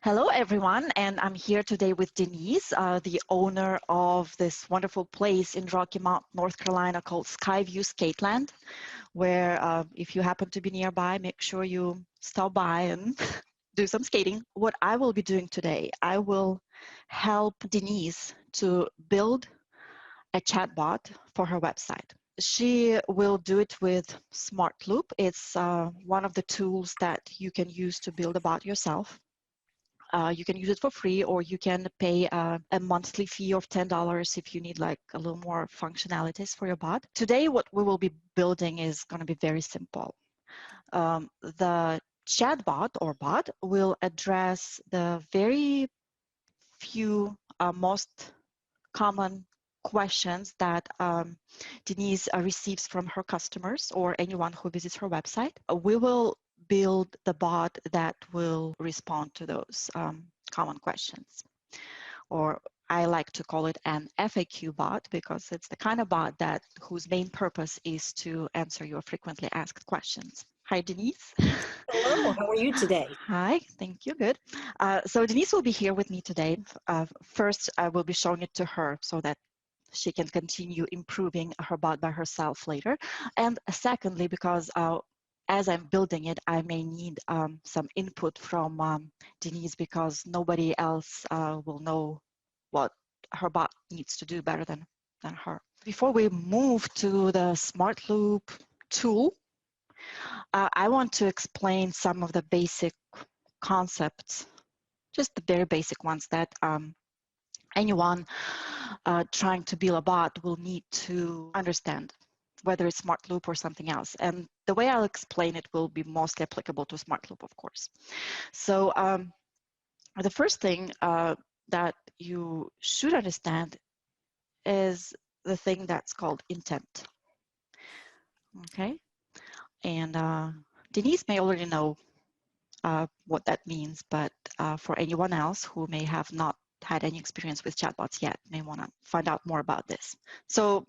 Hello, everyone, and I'm here today with Denise, the owner of this wonderful place in Rocky Mount, North Carolina called Skyview Skateland, where if you happen to be nearby, make sure you stop by and do some skating. What I will be doing today, I will help Denise to build a chatbot for her website. She will do it with Smartloop. It's one of the tools that you can use to build a bot yourself. You can use it for free, or you can pay a monthly fee of $10 if you need like a little more functionalities for your bot. Today, what we will be building is going to be very simple. The chatbot or bot will address the very few most common questions that Denise receives from her customers or anyone who visits her website. We will build the bot that will respond to those common questions. Or I like to call it an FAQ bot because it's the kind of bot that whose main purpose is to answer your frequently asked questions. Hi, Denise. Hello, how are you today? Hi, thank you, good. So Denise will be here with me today. First, I will be showing it to her so that she can continue improving her bot by herself later. And secondly, because as I'm building it, I may need some input from Denise because nobody else will know what her bot needs to do better than her. Before we move to the Smartloop tool, I want to explain some of the basic concepts, just the very basic ones that anyone trying to build a bot will need to understand, whether it's Smartloop or something else. And the way I'll explain it will be mostly applicable to Smartloop, of course. So the first thing that you should understand is the thing that's called intent. Okay, and Denise may already know what that means, but for anyone else who may have not had any experience with chatbots yet, may want to find out more about this. So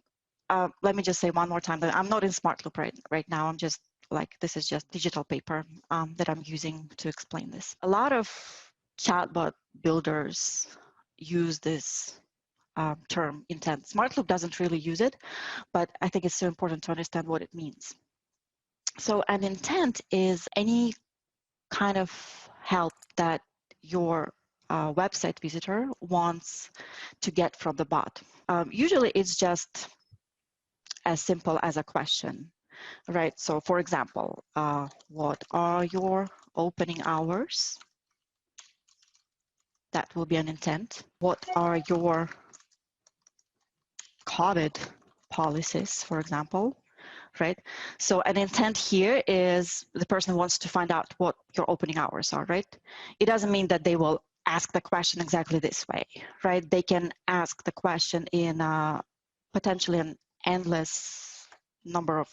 let me just say one more time that I'm not in Smartloop right now. I'm just like, this is just digital paper that I'm using to explain this. A lot of chatbot builders use this term intent. Smartloop doesn't really use it, but I think it's so important to understand what it means. So an intent is any kind of help that your website visitor wants to get from the bot. Usually it's just as simple as a question, right? So for example, what are your opening hours? That will be an intent. What are your COVID policies, for example? Right? So an intent here is the person wants to find out what your opening hours are, right? It doesn't mean that they will ask the question exactly this way, right? They can ask the question in potentially an endless number of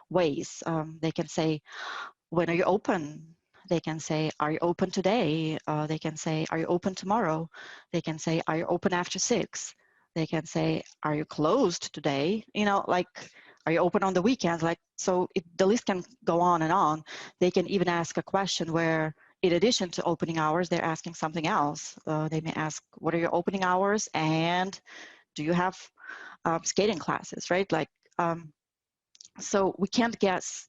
ways. They can say, when are you open? They can say, are you open today? They can say, are you open tomorrow? They can say, are you open after 6? They can say, are you closed today? You know, like, are you open on the weekends? Like, so the list can go on and on. They can even ask a question where, in addition to opening hours, they're asking something else. They may ask, what are your opening hours? And do you have skating classes, right? Like, so we can't guess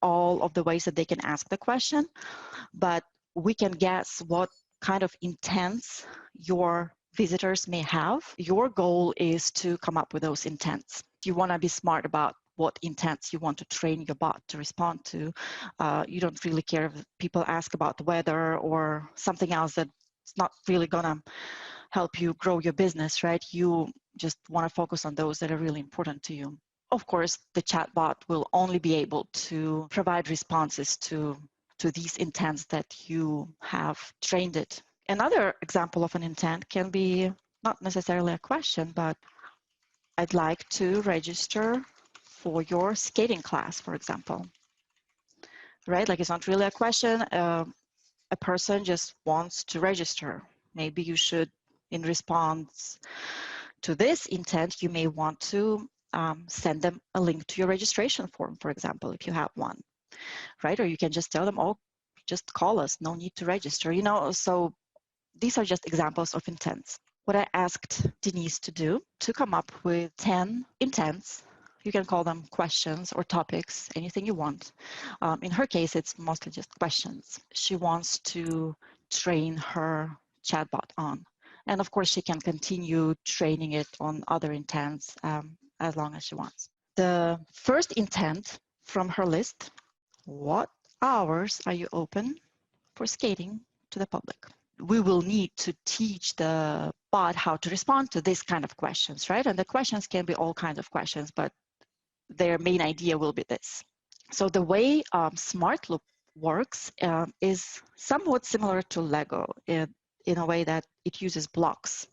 all of the ways that they can ask the question, but we can guess what kind of intents your visitors may have. Your goal is to come up with those intents. You want to be smart about what intents you want to train your bot to respond to. You don't really care if people ask about the weather or something else that's not really going to help you grow your business, right? You just want to focus on those that are really important to you. Of course, the chatbot will only be able to provide responses to these intents that you have trained it. Another example of an intent can be not necessarily a question, but I'd like to register for your skating class, for example. Right? Like, it's not really a question. A person just wants to register. Maybe you should, in response to this intent, you may want to send them a link to your registration form, for example, if you have one, right? Or you can just tell them, oh, just call us, no need to register, you know. So these are just examples of intents. What I asked Denise to do to come up with 10 intents. You can call them questions or topics, anything you want. In her case, it's mostly just questions she wants to train her chatbot on. And of course, she can continue training it on other intents as long as she wants. The first intent from her list: what hours are you open for skating to the public? We will need to teach the bot how to respond to this kind of questions, right? And the questions can be all kinds of questions, but their main idea will be this. So the way Smartloop works is somewhat similar to Lego in a way that it uses blocks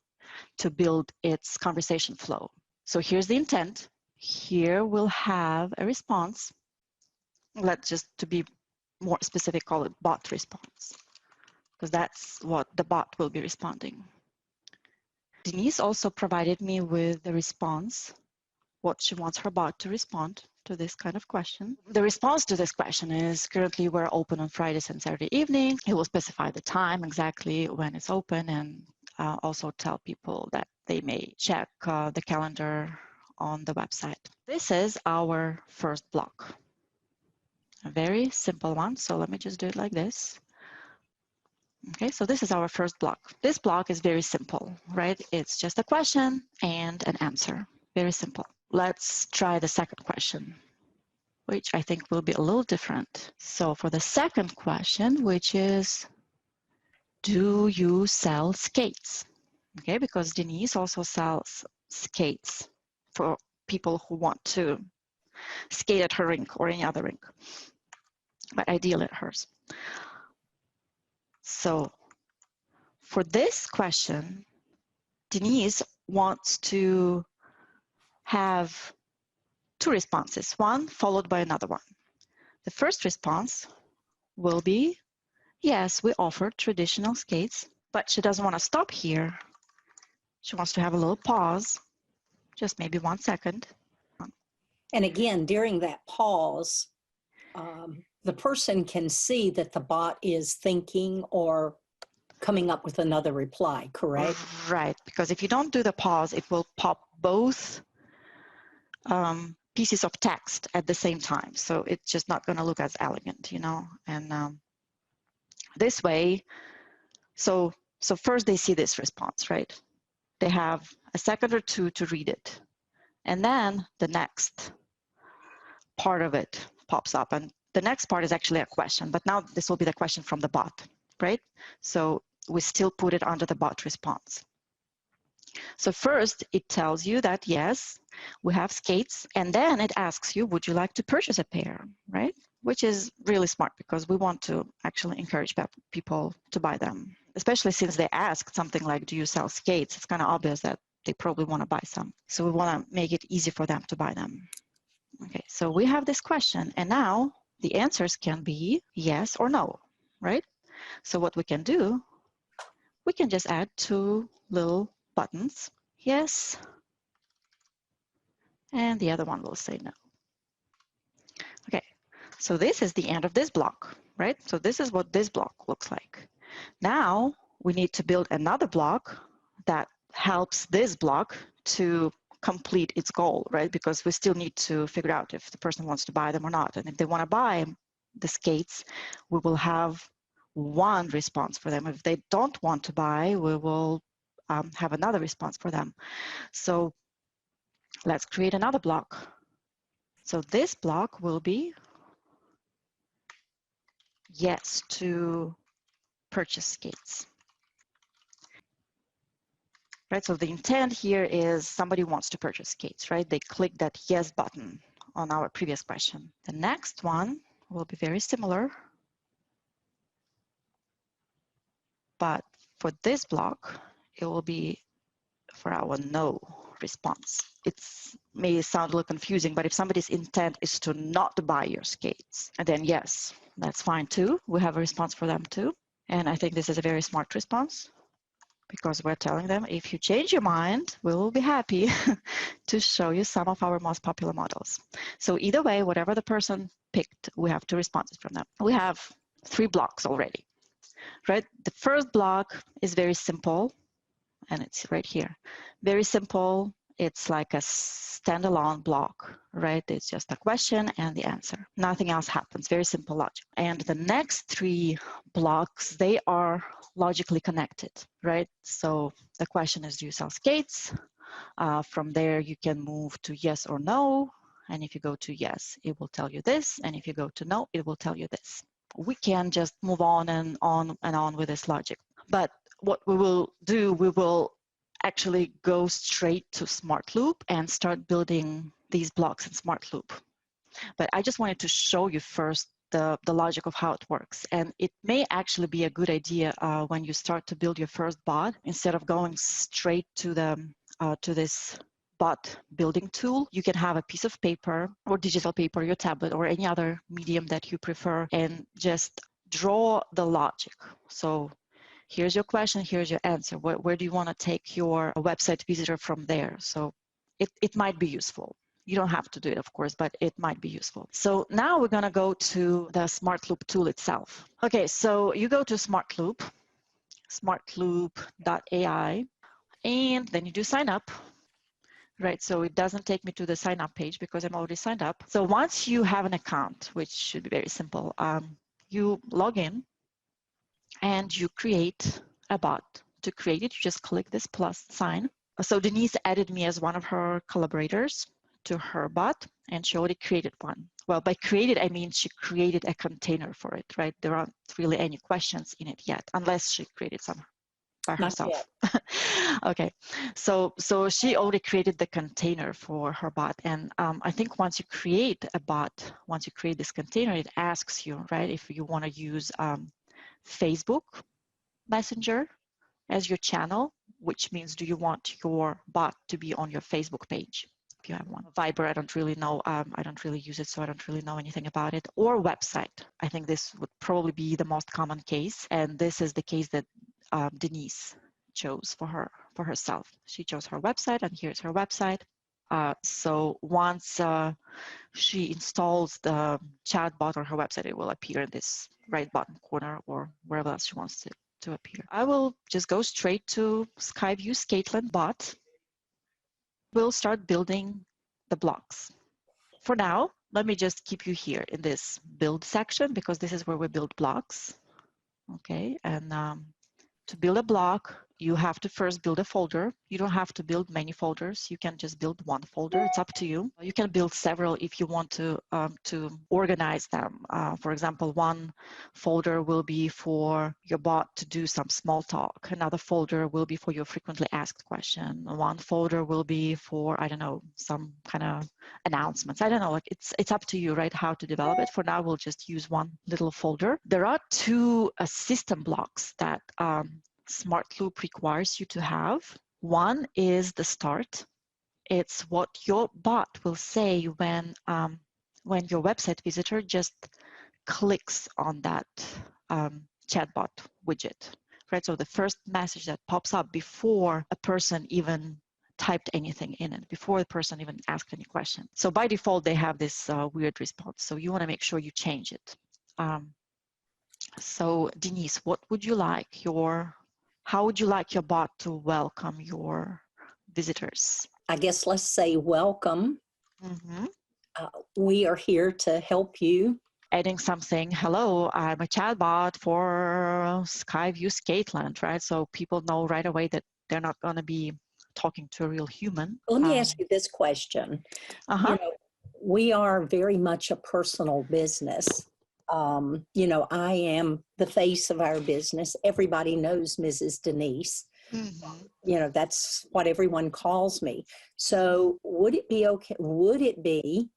to build its conversation flow. So here's the intent. Here we'll have a response. Let's just, to be more specific, call it bot response, because that's what the bot will be responding. Denise also provided me with the response, what she wants her bot to respond to this kind of question. The response to this question is: currently we're open on Fridays and Saturday evening. It will specify the time exactly when it's open, and also tell people that they may check the calendar on the website. This is our first block. A very simple one. So let me just do it like this. Okay, so this is our first block. This block is very simple, right? It's just a question and an answer. Very simple. Let's try the second question, which I think will be a little different. So for the second question, which is, do you sell skates? Okay, because Denise also sells skates for people who want to skate at her rink or any other rink, but ideally at hers. So for this question, Denise wants to have two responses, one followed by another one. The first response will be, yes, we offer traditional skates, but she doesn't want to stop here. She wants to have a little pause, just maybe 1 second. And again, during that pause, the person can see that the bot is thinking or coming up with another reply, correct? Right, because if you don't do the pause, it will pop both pieces of text at the same time. So it's just not going to look as elegant, you know. And this way, so first they see this response, right? They have a second or two to read it. And then the next part of it pops up. And the next part is actually a question, but now this will be the question from the bot, right? So we still put it under the bot response. So first it tells you that, yes, we have skates. And then it asks you, would you like to purchase a pair, right? Which is really smart because we want to actually encourage people to buy them, especially since they asked something like, do you sell skates? It's kind of obvious that they probably want to buy some. So we want to make it easy for them to buy them. Okay, so we have this question, and now the answers can be yes or no, right? So what we can do, we can just add two little buttons, yes, and the other one will say no. Okay, so this is the end of this block, right? So this is what this block looks like. Now we need to build another block that helps this block to complete its goal, right? Because we still need to figure out if the person wants to buy them or not. And if they want to buy the skates, we will have one response for them. If they don't want to buy, we will have another response for them. So let's create another block. So this block will be yes to purchase skates. Right, so the intent here is somebody wants to purchase skates, right? They click that yes button on our previous question. The next one will be very similar, but for this block, it will be for our no response. It may sound a little confusing, but if somebody's intent is to not buy your skates, and then yes, that's fine too. We have a response for them too. And I think this is a very smart response, because we're telling them, if you change your mind, we will be happy to show you some of our most popular models. So either way, whatever the person picked, we have two responses from them. We have 3 blocks already. right? The first block is very simple, and it's right here. Very simple. It's like a standalone block, right? It's just a question and the answer. Nothing else happens. Very simple logic. And the next three blocks, they are logically connected, right? So the question is, do you sell skates? From there, you can move to yes or no. And if you go to yes, it will tell you this. And if you go to no, it will tell you this. We can just move on and on and on with this logic. But what we will do, we will actually go straight to Smartloop and start building these blocks in Smartloop. But I just wanted to show you first the logic of how it works. And it may actually be a good idea when you start to build your first bot, instead of going straight to this bot building tool, you can have a piece of paper or digital paper, your tablet, or any other medium that you prefer, and just draw the logic. So here's your question, here's your answer. Where do you want to take your website visitor from there? So it might be useful. You don't have to do it, of course, but it might be useful. So now we're going to go to the Smartloop tool itself. Okay, so you go to Smartloop, smartloop.ai, and then you do sign up. Right, so it doesn't take me to the sign up page because I'm already signed up. So once you have an account, which should be very simple, you log in and you create a bot. To create it, you just click this plus sign. So Denise added me as one of her collaborators to her bot, and she already created one. Well, by created, I mean she created a container for it, right? There aren't really any questions in it yet, unless she created some by herself. Okay, so she already created the container for her bot, and I think once you create a bot, once you create this container, it asks you, right, if you want to use Facebook Messenger as your channel, which means, do you want your bot to be on your Facebook page? If you have one. Viber, I don't really know. I don't really use it, so I don't really know anything about it. Or website. I think this would probably be the most common case, and this is the case that Denise chose for herself. She chose her website, and here's her website. So once she installs the chatbot on her website, it will appear in this right bottom corner or wherever else she wants it to appear. I will just go straight to Skyview Skateland bot. We'll start building the blocks. For now, let me just keep you here in this build section, because this is where we build blocks. Okay, and to build a block, you have to first build a folder. You don't have to build many folders. You can just build one folder. It's up to you. You can build several if you want to organize them. For example, one folder will be for your bot to do some small talk. Another folder will be for your frequently asked question. One folder will be for, I don't know, some kind of announcements. I don't know, like it's up to you, right, how to develop it. For now, we'll just use one little folder. There are two system blocks that Smartloop requires you to have. One is the start. It's what your bot will say when your website visitor just clicks on that chatbot widget, right? So the first message that pops up before a person even typed anything in it, before the person even asked any question. So by default, they have this weird response. So you want to make sure you change it. So Denise, what would you like how would you like your bot to welcome your visitors? I guess let's say welcome. Mm-hmm. We are here to help you. Adding something, hello, I'm a chatbot for Skyview Skateland, right? So people know right away that they're not going to be talking to a real human. Let me ask you this question. Uh-huh. You know, we are very much a personal business. You know, I am the face of our business. Everybody knows Mrs. Denise. Mm-hmm. You know, that's what everyone calls me. So would it be okay? Would it be,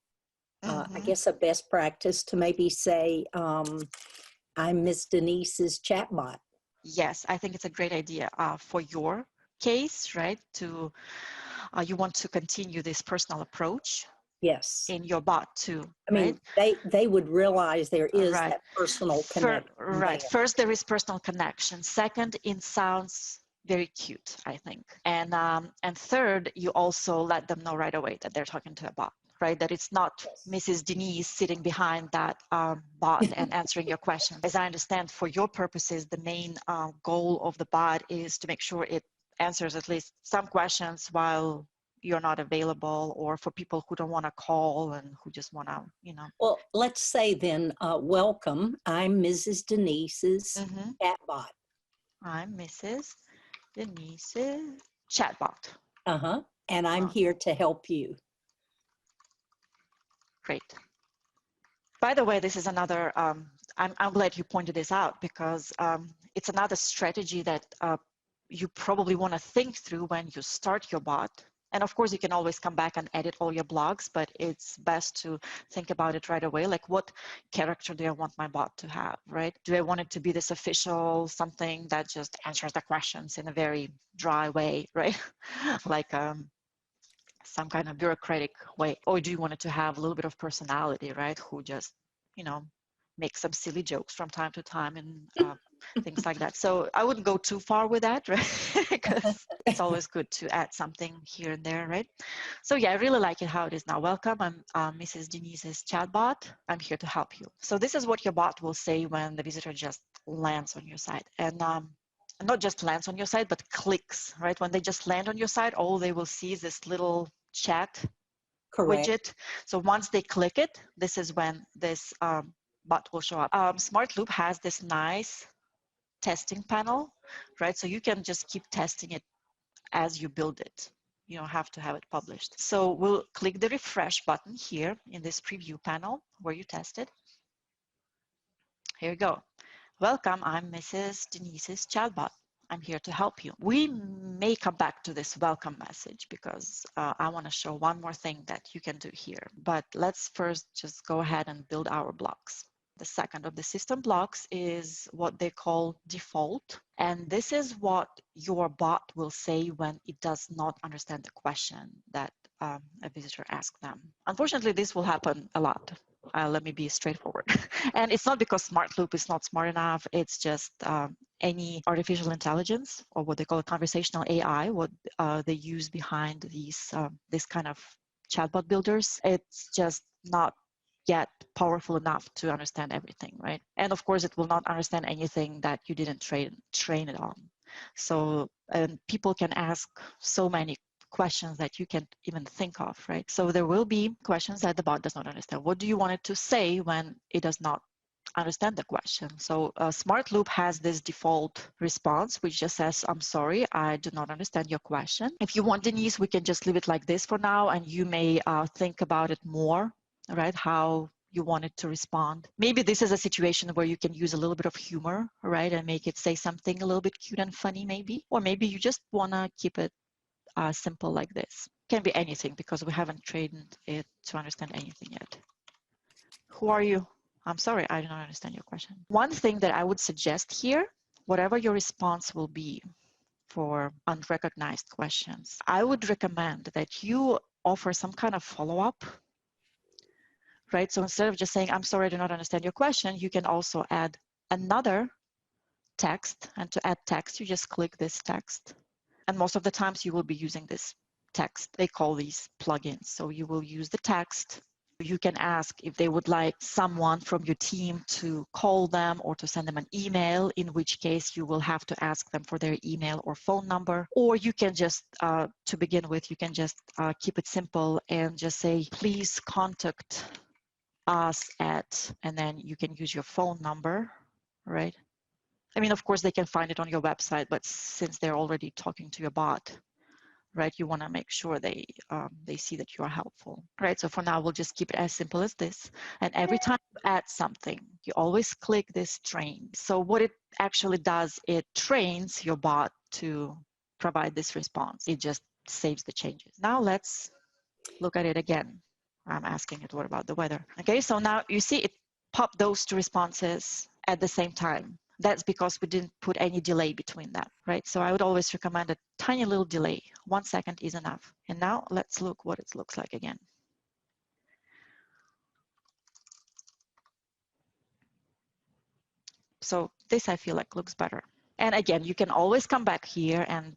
I guess, a best practice to maybe say, I'm Miss Denise's chatbot? Yes, I think it's a great idea for your case, right? To you want to continue this personal approach. Yes. In your bot too. I mean, right? they would realize there is that personal connection. Right. First, there is personal connection. Second, it sounds very cute, I think. And third, you also let them know right away that they're talking to a bot, right? That it's not Mrs. Denise sitting behind that bot and answering your question. As I understand, for your purposes, the main goal of the bot is to make sure it answers at least some questions while you're not available, or for people who don't want to call and who just want to, you know. Well, let's say then, welcome. I'm Mrs. Denise's chatbot. I'm Mrs. Denise's chatbot. And I'm here to help you. Great. By the way, this is another, I'm glad you pointed this out, because it's another strategy that you probably want to think through when you start your bot. And of course, you can always come back and edit all your blogs, but it's best to think about it right away. Like, what character do I want my bot to have, right? Do I want it to be this official, something that just answers the questions in a very dry way, right? Like some kind of bureaucratic way? Or do you want it to have a little bit of personality, right? Who just, you know, make some silly jokes from time to time and things like that. So I wouldn't go too far with that, right? Because it's always good to add something here and there, right? So yeah, I really like it how it is now. Welcome, I'm Mrs. Denise's chatbot. I'm here to help you. So this is what your bot will say when the visitor just lands on your site. And not just lands on your site, but clicks, right? When they just land on your site, all they will see is this little chat widget. So once they click it, this is when this bot will show up. Smartloop has this nice testing panel, right? So you can just keep testing it as you build it. You don't have to have it published. So we'll click the refresh button here in this preview panel where you tested. Here you go. Welcome, I'm Mrs. Denise's chatbot. I'm here to help you. We may come back to this welcome message because I want to show one more thing that you can do here. But let's first just go ahead and build our blocks. The second of the system blocks is what they call default. And this is what your bot will say when it does not understand the question that a visitor asked them. Unfortunately, this will happen a lot. Let me be straightforward. And it's not because Smartloop is not smart enough. It's just any artificial intelligence, or what they call a conversational AI, what they use behind these this kind of chatbot builders. It's just not yet powerful enough to understand everything, right? And of course, it will not understand anything that you didn't train it on. So people can ask so many questions that you can't even think of, right? So there will be questions that the bot does not understand. What do you want it to say when it does not understand the question? So Smartloop has this default response, which just says, I'm sorry, I do not understand your question. If you want, Denise, we can just leave it like this for now, and you may think about it more, right? How you want it to respond. Maybe this is a situation where you can use a little bit of humor, right? And make it say something a little bit cute and funny, maybe. Or maybe you just want to keep it simple like this. Can be anything because we haven't trained it to understand anything yet. Who are you? I'm sorry, I do not understand your question. One thing that I would suggest here, whatever your response will be for unrecognized questions, I would recommend that you offer some kind of follow-up, right? So instead of just saying, I'm sorry, I do not understand your question, you can also add another text. And to add text, you just click this text. And most of the times you will be using this text. They call these plugins. So you will use the text. You can ask if they would like someone from your team to call them or to send them an email, in which case you will have to ask them for their email or phone number. Or you can just, to begin with, you can just keep it simple and just say, please contact us at, and then you can use your phone number, right? I mean, of course, they can find it on your website, but since they're already talking to your bot, right, you want to make sure they see that you are helpful, right? So for now, we'll just keep it as simple as this. And every time you add something, you always click this train. So what it actually does, it trains your bot to provide this response. It just saves the changes. Now let's look at it again. I'm asking it, what about the weather? Okay, so now you see it popped those two responses at the same time. That's because we didn't put any delay between them, right? So I would always recommend a tiny little delay. 1 second is enough. And now let's look what it looks like again. So this I feel like looks better. And again, you can always come back here and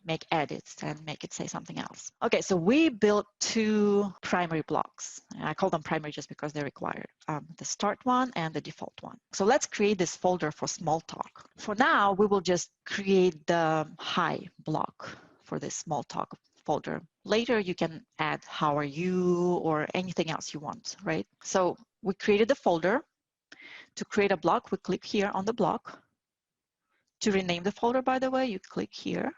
make edits and make it say something else. Okay, so we built two primary blocks. I call them primary just because they're required. The start one and the default one. So let's create this folder for small talk. For now, we will just create the hi block for this small talk folder. Later, you can add how are you or anything else you want, right? So we created the folder. To create a block, we click here on the block. To rename the folder, by the way, you click here.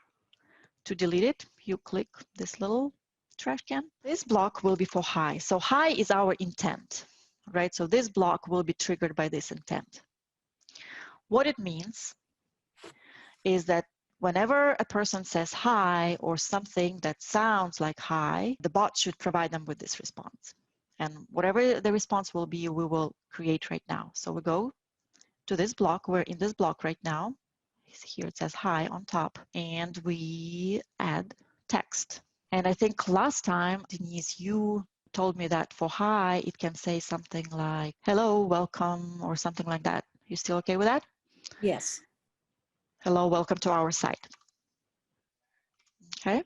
To delete it, you click this little trash can. This block will be for hi. So hi is our intent, right? So this block will be triggered by this intent. What it means is that whenever a person says hi or something that sounds like hi, the bot should provide them with this response. And whatever the response will be, we will create right now. So we go to this block. We're in this block right now. Here it says hi on top, and we add text. And I think last time, Denise, you told me that for hi, it can say something like, hello, welcome, or something like that. You still okay with that? Yes. Hello, welcome to our site. Okay.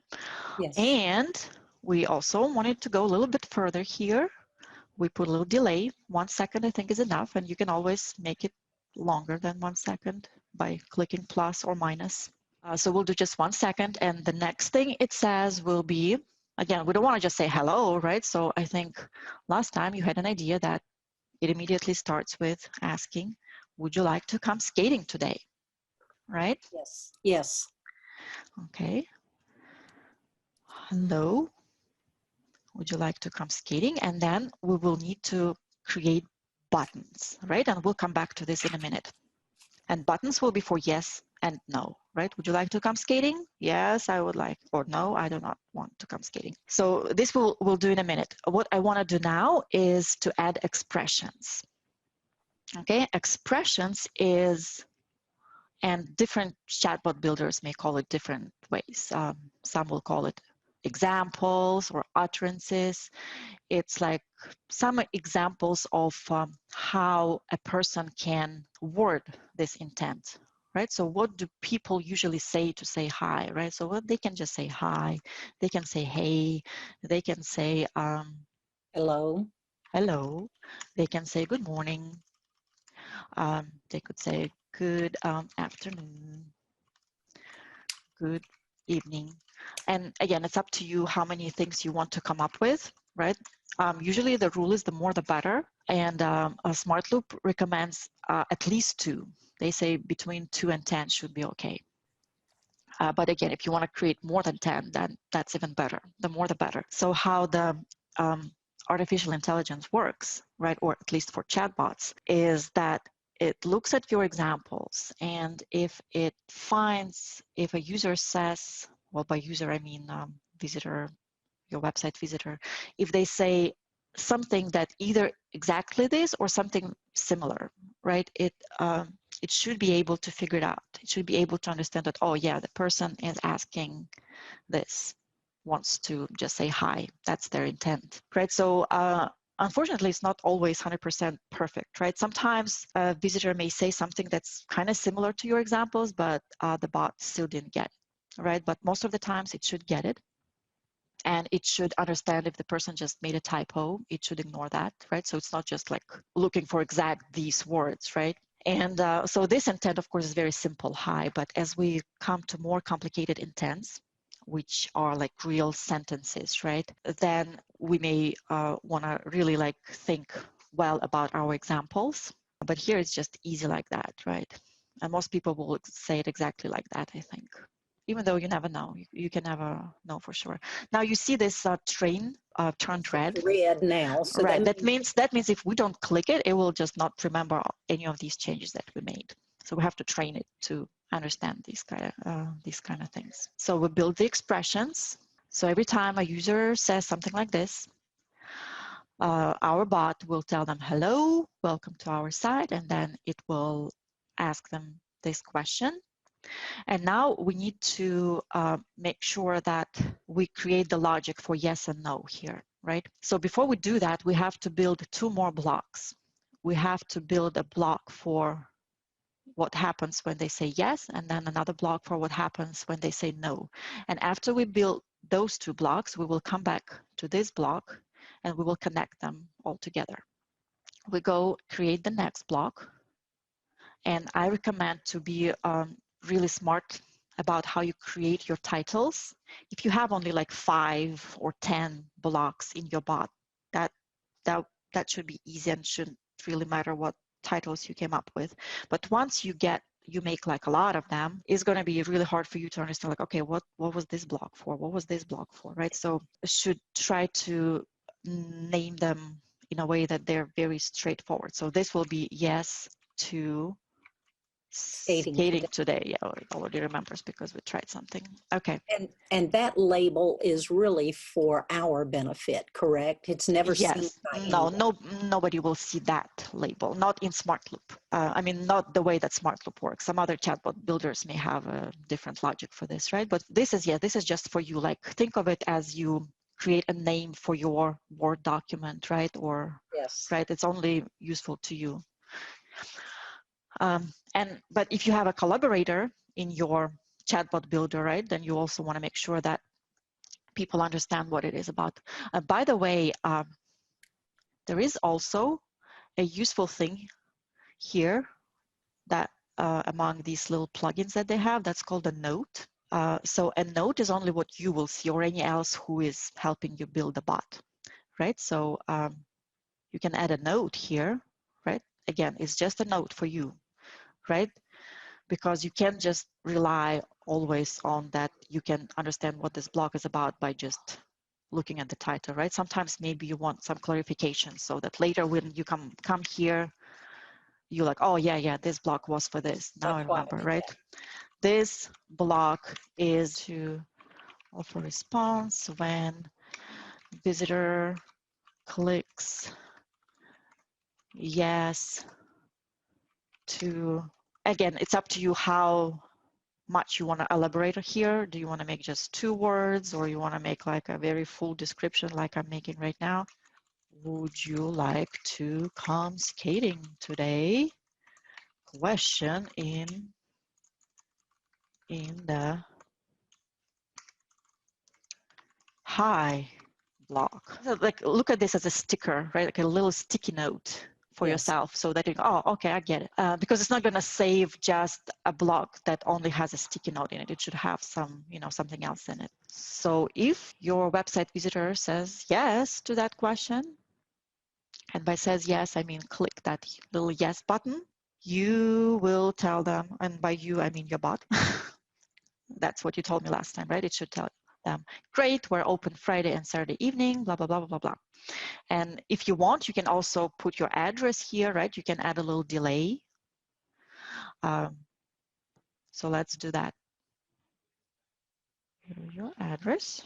Yes. And we also wanted to go a little bit further here. We put a little delay. 1 second, I think, is enough. And you can always make it longer than 1 second by clicking plus or minus. So we'll do just 1 second. And the next thing it says will be, again, we don't want to just say hello, right? So I think last time you had an idea that it immediately starts with asking, would you like to come skating today? Right? Yes. Yes. Okay. Hello. Would you like to come skating? And then we will need to create buttons, right? And we'll come back to this in a minute. And buttons will be for yes and no, right? Would you like to come skating? Yes, I would like, or no, I do not want to come skating. So this we'll do in a minute. What I want to do now is to add expressions. Okay, expressions is, and different chatbot builders may call it different ways. Some will call it examples or utterances. It's like some examples of how a person can word this intent, right? So what do people usually say to say hi, right? So what they can just say hi, they can say hey, they can say Hello. hello, they can say good morning, they could say good afternoon, good evening. And again, it's up to you how many things you want to come up with, right? Usually the rule is the more the better. And a Smartloop recommends at least 2. They say between 2 and 10 should be okay. But again, if you want to create more than 10, then that's even better. The more the better. So how the artificial intelligence works, right, or at least for chatbots, is that it looks at your examples, and if it finds, if a user says, well, by user I mean visitor, your website visitor, if they say something that either exactly this or something similar, right, it should be able to figure it out. It should be able to understand that, oh yeah, the person is asking this, wants to just say hi. That's their intent, right? So unfortunately, it's not always 100% perfect, right? Sometimes a visitor may say something that's kind of similar to your examples, but the bot still didn't get it, right? But most of the times it should get it. And it should understand if the person just made a typo, it should ignore that, right? So it's not just like looking for exact these words, right? And so this intent, of course, is very simple, hi, but as we come to more complicated intents, which are like real sentences, right? Then we may want to really like think well about our examples. But here it's just easy like that, right? And most people will say it exactly like that, I think. Even though you never know, you can never know for sure. Now you see this train turned red. Red now. So right. That means if we don't click it, it will just not remember any of these changes that we made. So we have to train it to understand these kind of things. So we build the expressions. So every time a user says something like this, our bot will tell them, hello, welcome to our site, and then it will ask them this question. And now we need to make sure that we create the logic for yes and no here, right? So before we do that, we have to build 2 more blocks. We have to build a block for what happens when they say yes, and then another block for what happens when they say no. And after we build those two blocks, we will come back to this block and we will connect them all together. We go create the next block. And I recommend to be really smart about how you create your titles. If you have only like 5 or 10 blocks in your bot, that should be easy and shouldn't really matter what titles you came up with. But once you make like a lot of them, it's going to be really hard for you to understand, like, okay, what was this block for? What was this block for, right? So should try to name them in a way that they're very straightforward. So this will be yes to skating today. Yeah, it already remembers because we tried something. Okay. And that label is really for our benefit, correct? It's never seen by anyone. Nobody will see that label, not in Smartloop. I mean, not the way that Smartloop works. Some other chatbot builders may have a different logic for this, right? But this is just for you. Like, think of it as you create a name for your Word document, right? Or yes, right, it's only useful to you. But if you have a collaborator in your chatbot builder, right, then you also want to make sure that people understand what it is about. By the way, there is also a useful thing here that among these little plugins that they have, that's called a note. So a note is only what you will see or any else who is helping you build the bot, right? So you can add a note here, right? Again, it's just a note for you, right? Because you can't just rely always on that you can understand what this block is about by just looking at the title, right? Sometimes maybe you want some clarification so that later when you come here, you're like, oh yeah, this block was for this. Now I remember, right? This block is to offer response when visitor clicks yes to, again, it's up to you how much you want to elaborate here. Do you want to make just 2 words, or you want to make like a very full description like I'm making right now? Would you like to come skating today? Question in the hi block. So like, look at this as a sticker, right? Like a little sticky note for yourself, so that you go, oh, okay, I get it. Because it's not going to save just a block that only has a sticky note in it. It should have some, something else in it. So if your website visitor says yes to that question, and by says yes, I mean click that little yes button, you will tell them, and by you, I mean your bot. That's what you told me last time, right? It should tell them, great, we're open Friday and Saturday evening, blah, blah, blah, blah, blah, blah. And if you want, you can also put your address here, right? You can add a little delay. So let's do that. Here's your address.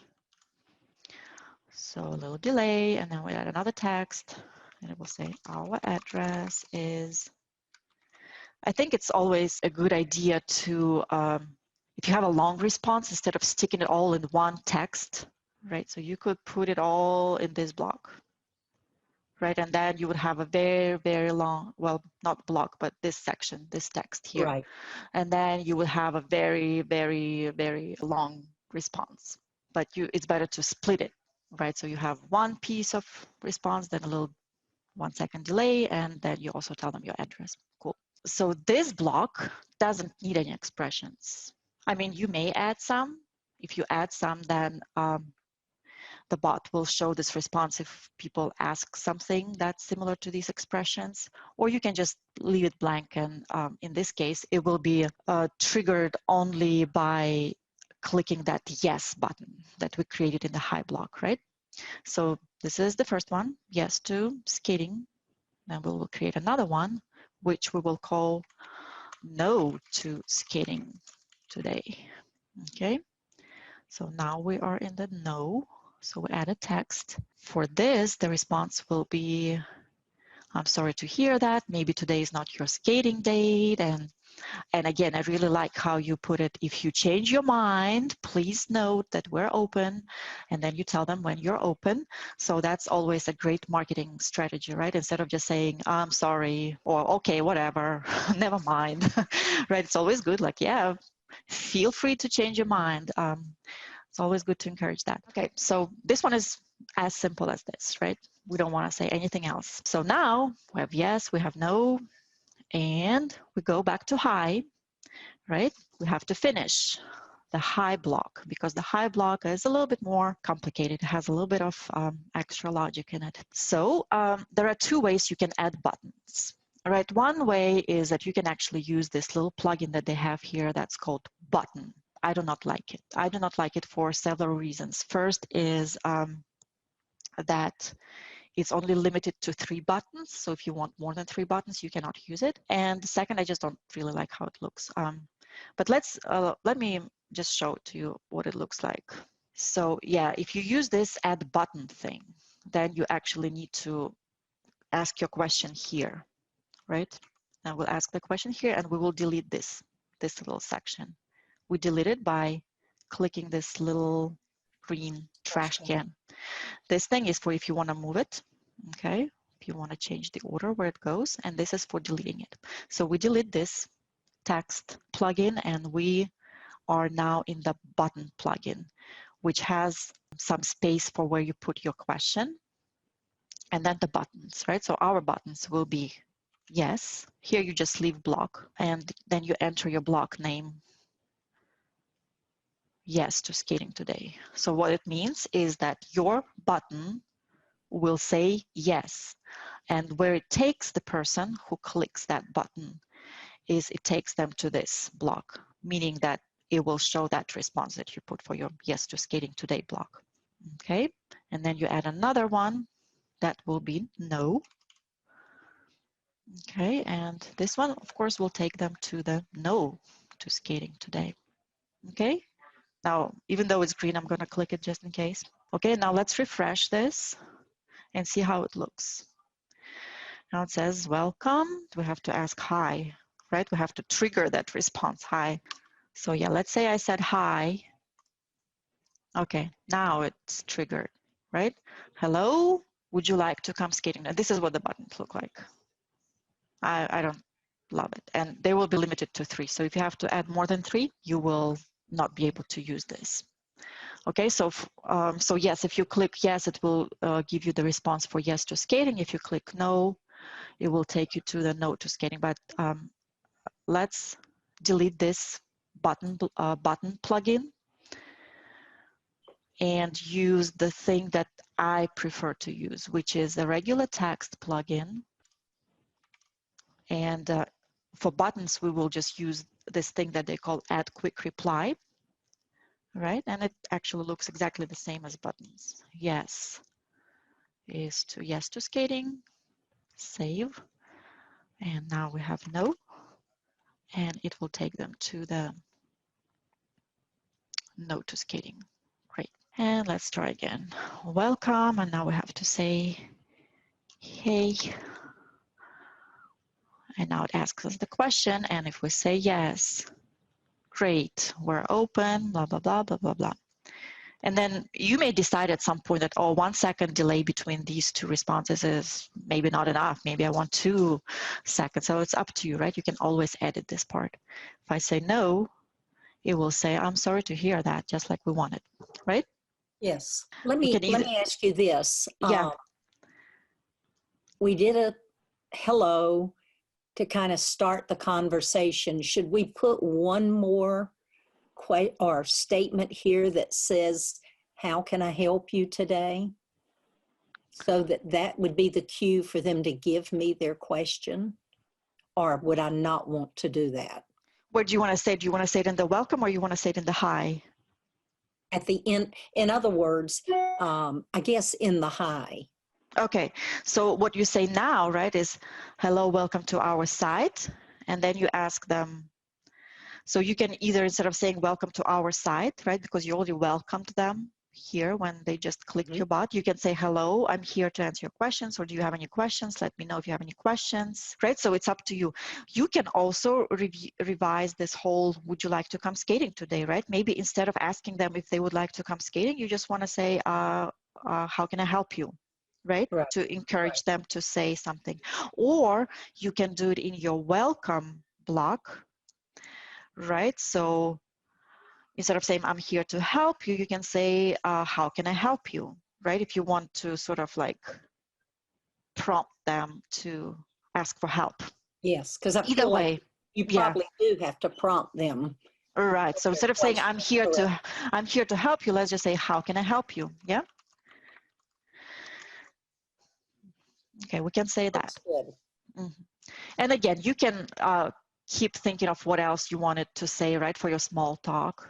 So a little delay, and then we add another text, and it will say our address is. I think it's always a good idea to, if you have a long response, instead of sticking it all in one text, right? So you could put it all in this block, right? And then you would have a very, very long, well, not block, but this section, this text here. Right. And then you will have a very, very, very long response. But it's better to split it, right? So you have one piece of response, then a little 1 second delay, and then you also tell them your address. Cool. So this block doesn't need any expressions. I mean, you may add some. If you add some, then the bot will show this response if people ask something that's similar to these expressions, or you can just leave it blank. And in this case, it will be triggered only by clicking that yes button that we created in the hi block, right? So this is the first one, yes to skating. Then we will create another one, which we will call no to skating today. Okay, so now we are in the no. So we add a text. For this, the response will be, I'm sorry to hear that. Maybe today is not your skating date, and And again, I really like how you put it. If you change your mind, please note that we're open. And then you tell them when you're open. So that's always a great marketing strategy, right? Instead of just saying, I'm sorry, or okay, whatever, never mind, right? It's always good, like, yeah, feel free to change your mind. It's always good to encourage that. Okay, so this one is as simple as this, right? We don't want to say anything else. So now we have yes, we have no, and we go back to hi, right? We have to finish the hi block because the hi block is a little bit more complicated. It has a little bit of extra logic in it. So there are two ways you can add buttons. All right, one way is that you can actually use this little plugin that they have here that's called Button. I do not like it. I do not like it for several reasons. First is that it's only limited to 3 buttons. So if you want more than 3 buttons, you cannot use it. And the second, I just don't really like how it looks. But let me just show it to you what it looks like. So yeah, if you use this add button thing, then you actually need to ask your question here, right? And we'll ask the question here and we will delete this little section. We delete it by clicking this little green trash can. This thing is for if you want to move it, okay? If you want to change the order where it goes, and this is for deleting it. So we delete this text plugin and we are now in the button plugin, which has some space for where you put your question and then the buttons, right? So our buttons will be yes. Here you just leave block and then you enter your block name yes to skating today. So what it means is that your button will say yes. And where it takes the person who clicks that button is it takes them to this block, meaning that it will show that response that you put for your yes to skating today block. Okay, and then you add another one that will be no. Okay, and this one, of course, will take them to the no to skating today. Okay, now, even though it's green, I'm going to click it just in case. Okay, now let's refresh this and see how it looks. Now it says welcome. We have to ask hi, right? We have to trigger that response hi. So yeah, let's say I said hi. Okay, now it's triggered, right? Hello, would you like to come skating? And this is what the buttons look like. I don't love it. And they will be limited to 3. So if you have to add more than 3, you will not be able to use this. Okay, so so yes, if you click yes, it will give you the response for yes to skating. If you click no, it will take you to the no to skating. But let's delete this button plugin and use the thing that I prefer to use, which is a regular text plugin. And for buttons, we will just use this thing that they call add quick reply, right? And it actually looks exactly the same as buttons. Yes is to yes to skating, save, and now we have no, and it will take them to the no to skating. Great. And let's try again. Welcome, and now we have to say hey, and now it asks us the question, and if we say yes, great, we're open, blah, blah, blah, blah, blah, blah. And then you may decide at some point that, oh, 1 second delay between these 2 responses is maybe not enough. Maybe I want 2 seconds. So it's up to you, right? You can always edit this part. If I say no, it will say, I'm sorry to hear that, just like we wanted, right? Yes. Let me ask you this. Yeah. We did a hello to kind of start the conversation. Should we put one more or statement here that says, how can I help you today? So that would be the cue for them to give me their question? Or would I not want to do that? Where do you want to say it? Do you want to say it in the welcome or you want to say it in the hi? At the end, in other words, I guess in the hi. Okay, so what you say now, right, is hello, welcome to our site. And then you ask them, so you can either, instead of saying welcome to our site, right, because you already welcomed them, here when they just click your bot. You can say, hello, I'm here to answer your questions, or do you have any questions? Let me know if you have any questions, right? So it's up to you. You can also revise this whole, would you like to come skating today, right? Maybe instead of asking them if they would like to come skating, you just want to say, how can I help you? Right? To encourage them to say something. Or you can do it in your welcome block, right? So instead of saying, I'm here to help you, you can say, how can I help you, right? If you want to sort of like prompt them to ask for help. Yes, because I Either feel way, like you probably do have to prompt them. Right. So instead of saying, I'm here to help you, let's just say, how can I help you? Yeah. Okay, we can say that. And again, you can keep thinking of what else you wanted to say, right, for your small talk.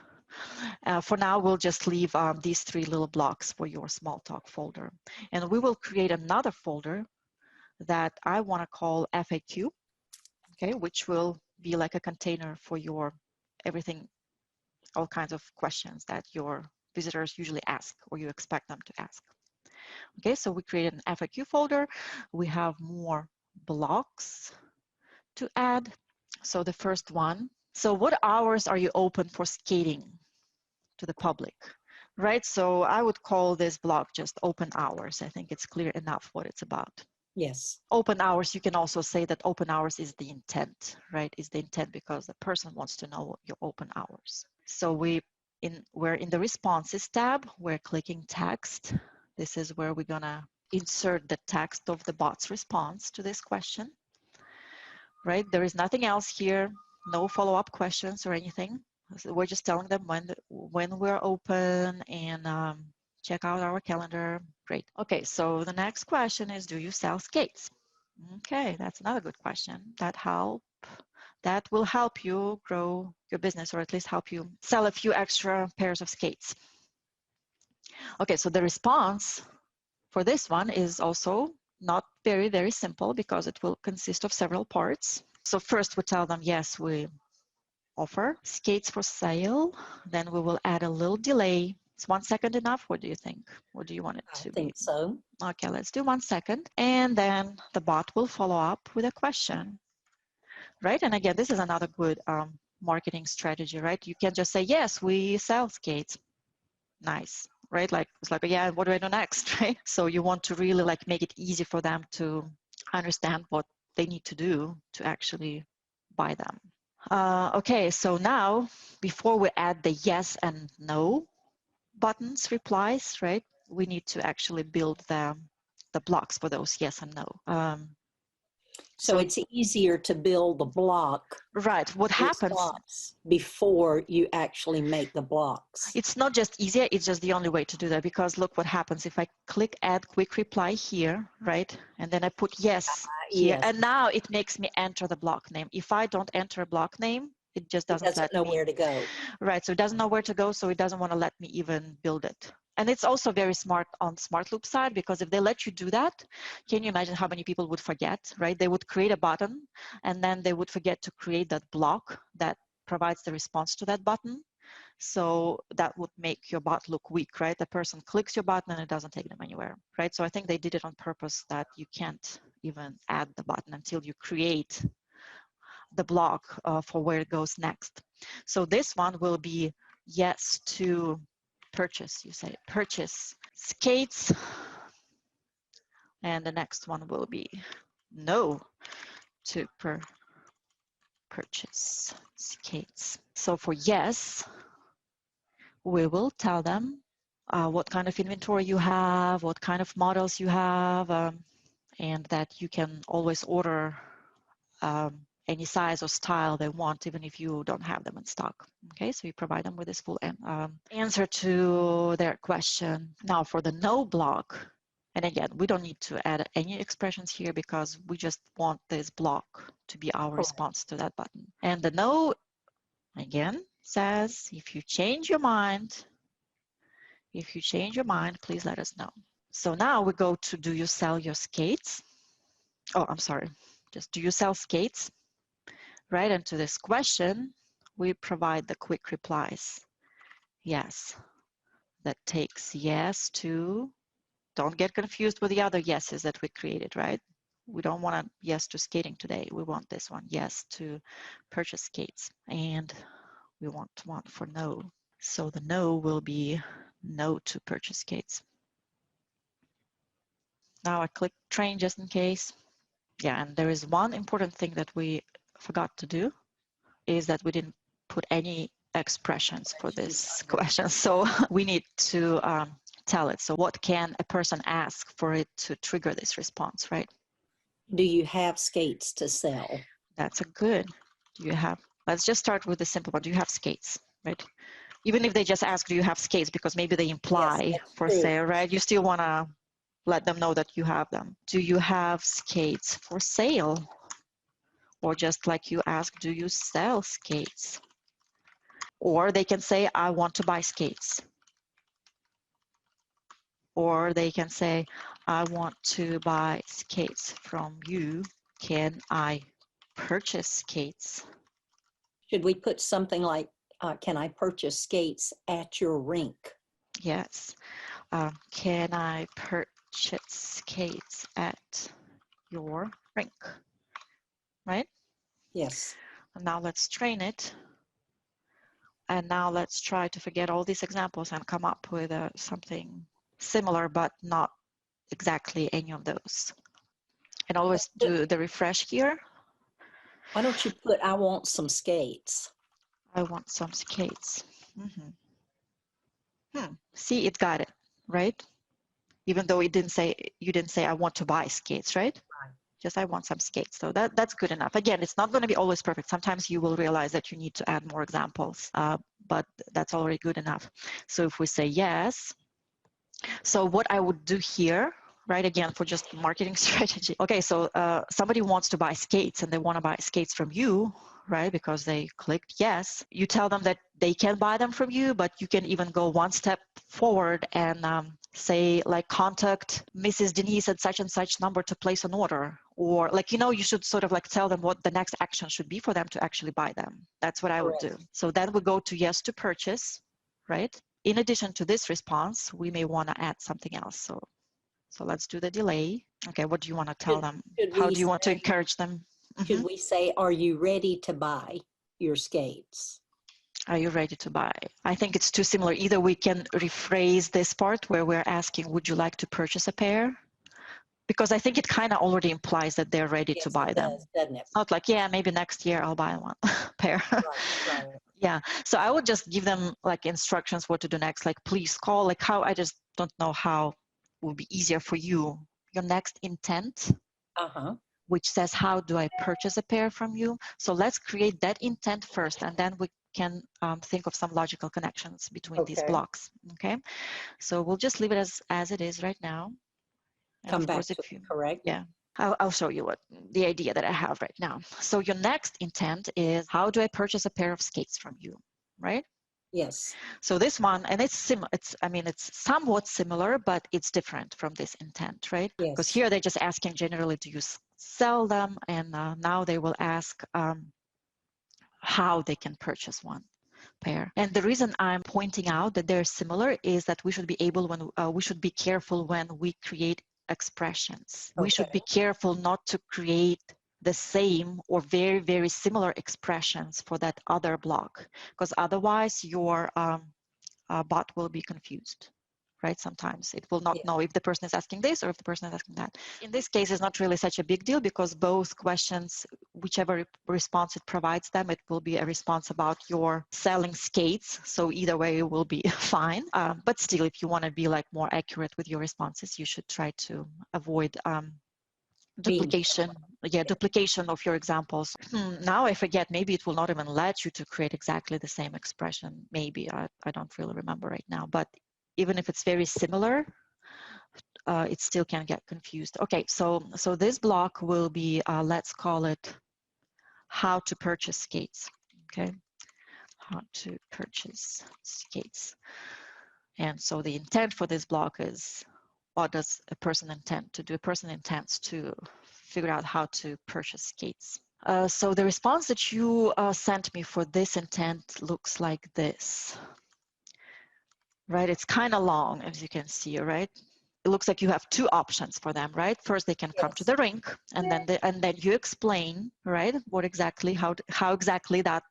For now, we'll just leave these 3 little blocks for your small talk folder. And we will create another folder that I want to call FAQ, okay, which will be like a container for your everything, all kinds of questions that your visitors usually ask or you expect them to ask. Okay, so we created an FAQ folder. We have more blocks to add. So the first one, so what hours are you open for skating to the public, right? So I would call this block just open hours. I think it's clear enough what it's about. Yes. Open hours, you can also say that open hours is the intent, right? Is the intent because the person wants to know your open hours. So we're in the responses tab, we're clicking text. This is where we're gonna insert the text of the bot's response to this question, right? There is nothing else here, no follow-up questions or anything. So we're just telling them when we're open and check out our calendar. Great. Okay, so the next question is, do you sell skates? Okay, that's another good question. That will help you grow your business, or at least help you sell a few extra pairs of skates. Okay, so the response for this one is also not very, very simple because it will consist of several parts. So first we tell them, yes, we offer skates for sale. Then we will add a little delay. Is 1 second enough? What do you think? Or do you want it to be? I think so. Okay, let's do 1 second. And then the bot will follow up with a question, right? And again, this is another good marketing strategy, right? You can just say, yes, we sell skates. Nice, right? Like, it's like, yeah, what do I do next, right? So you want to really like make it easy for them to understand what they need to do to actually buy them. Okay, so now before we add the yes and no buttons, replies, right? We need to actually build the blocks for those yes and no. So it's easier to build the block. Right. What happens before you actually make the blocks? It's not just easier, it's just the only way to do that, because look what happens if I click add quick reply here, right? And then I put yes here, and now it makes me enter the block name. If I don't enter a block name, it just doesn't know where to go. Right, so it doesn't know where to go, so it doesn't want to let me even build it. And it's also very smart on Smartloop side, because if they let you do that, can you imagine how many people would forget, right? They would create a button and then they would forget to create that block that provides the response to that button. So that would make your bot look weak, right? The person clicks your button and it doesn't take them anywhere, right? So I think they did it on purpose, that you can't even add the button until you create the block for where it goes next. So this one will be yes to purchase. You say purchase skates. And the next one will be no to purchase skates. So for yes, we will tell them what kind of inventory you have, what kind of models you have, and that you can always order any size or style they want, even if you don't have them in stock. Okay, so you provide them with this full answer to their question. Now for the no block, and again, we don't need to add any expressions here because we just want this block to be our response to that button. And the no, again, says, if you change your mind, please let us know. So now we go to, do you sell your skates? Oh, I'm sorry, just do you sell skates? Right, and to this question, we provide the quick replies. Yes, that takes yes to, don't get confused with the other yeses that we created, right? We don't want a yes to skating today. We want this one, yes to purchase skates. And we want one for no. So the no will be no to purchase skates. Now I click train just in case. Yeah, and there is one important thing that we forgot to do is that we didn't put any expressions for this question. So we need to tell it. So what can a person ask for it to trigger this response, right? Do you have skates to sell? That's a good. Do you have, let's just start with the simple one. Do you have skates, right? Even if they just ask, do you have skates? Because maybe they imply Yes, for true. sale, right? You still want to let them know that you have them. Do you have skates for sale? Or just like you ask, do you sell skates? Or they can say, I want to buy skates. Or they can say, I want to buy skates from you. Can I purchase skates? Should we put something like, can I purchase skates at your rink? Yes. Can I purchase skates at your rink? Right? Yes. And now let's train it. And now let's try to forget all these examples and come up with something similar, but not exactly any of those. And always do the refresh here. Why don't you put, I want some skates? I want some skates. See, it got it, right? Even though it didn't say, you didn't say, I want to buy skates, right? Right. Just, I want some skates. So that's good enough. Again, it's not going to be always perfect. Sometimes you will realize that you need to add more examples, but that's already good enough. So if we say yes, so what I would do here, right, again, for just marketing strategy. Okay, so somebody wants to buy skates and they want to buy skates from you, right, because they clicked yes. You tell them that they can buy them from you, but you can even go one step forward and say, like, contact Mrs. Denise at such and such number to place an order. Or, like, you know, you should sort of like tell them what the next action should be for them to actually buy them. That's what I would do. So then we go to yes to purchase, right? In addition to this response, we may want to add something else. So let's do the delay. Okay, what do you want to tell them? How do you want to encourage them? Should we say, are you ready to buy your skates? Are you ready to buy? I think it's too similar. Either we can rephrase this part where we're asking, would you like to purchase a pair? Because I think it kind of already implies that they're ready to buy them. Doesn't it? It's not like, yeah, maybe next year I'll buy one pair. Right. Yeah, so I would just give them like instructions what to do next, like please call, like how, I just don't know how will be easier for you. Your next intent, which says, how do I purchase a pair from you? So let's create that intent first, and then we can think of some logical connections between these blocks, okay? So we'll just leave it as it is right now. And Come of course, back to if you, correct. yeah, I'll show you what the idea that I have right now. So your next intent is, how do I purchase a pair of skates from you, right? Yes. So this one, and it's I mean, it's somewhat similar, but it's different from this intent, right? Yes. Because here they're just asking generally, do you sell them? And now they will ask how they can purchase one pair. And the reason I'm pointing out that they're similar is that we should be able, when we should be careful when we create expressions. We should be careful not to create the same or very, very similar expressions for that other block, because otherwise your bot will be confused, right? Sometimes it will not know if the person is asking this or if the person is asking that. In this case, it's not really such a big deal because both questions, whichever response it provides them, it will be a response about your selling skates. So either way, it will be fine. But still, if you want to be like more accurate with your responses, you should try to avoid duplication. Duplication of your examples. Now I forget, maybe it will not even let you to create exactly the same expression. Maybe, I don't really remember right now, but even if it's very similar, it still can get confused. Okay, so this block will be, let's call it how to purchase skates, okay? How to purchase skates. And so the intent for this block is, what does a person intend to do? A person intends to figure out how to purchase skates. So the response that you sent me for this intent looks like this. right? It's kind of long, as you can see, right? It looks like you have two options for them, right? First, they can come to Yes. the rink, and then you explain, right, what exactly how exactly that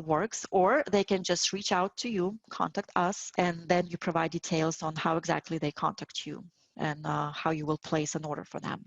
works, or they can just reach out to you, contact us, and then you provide details on how exactly they contact you and how you will place an order for them.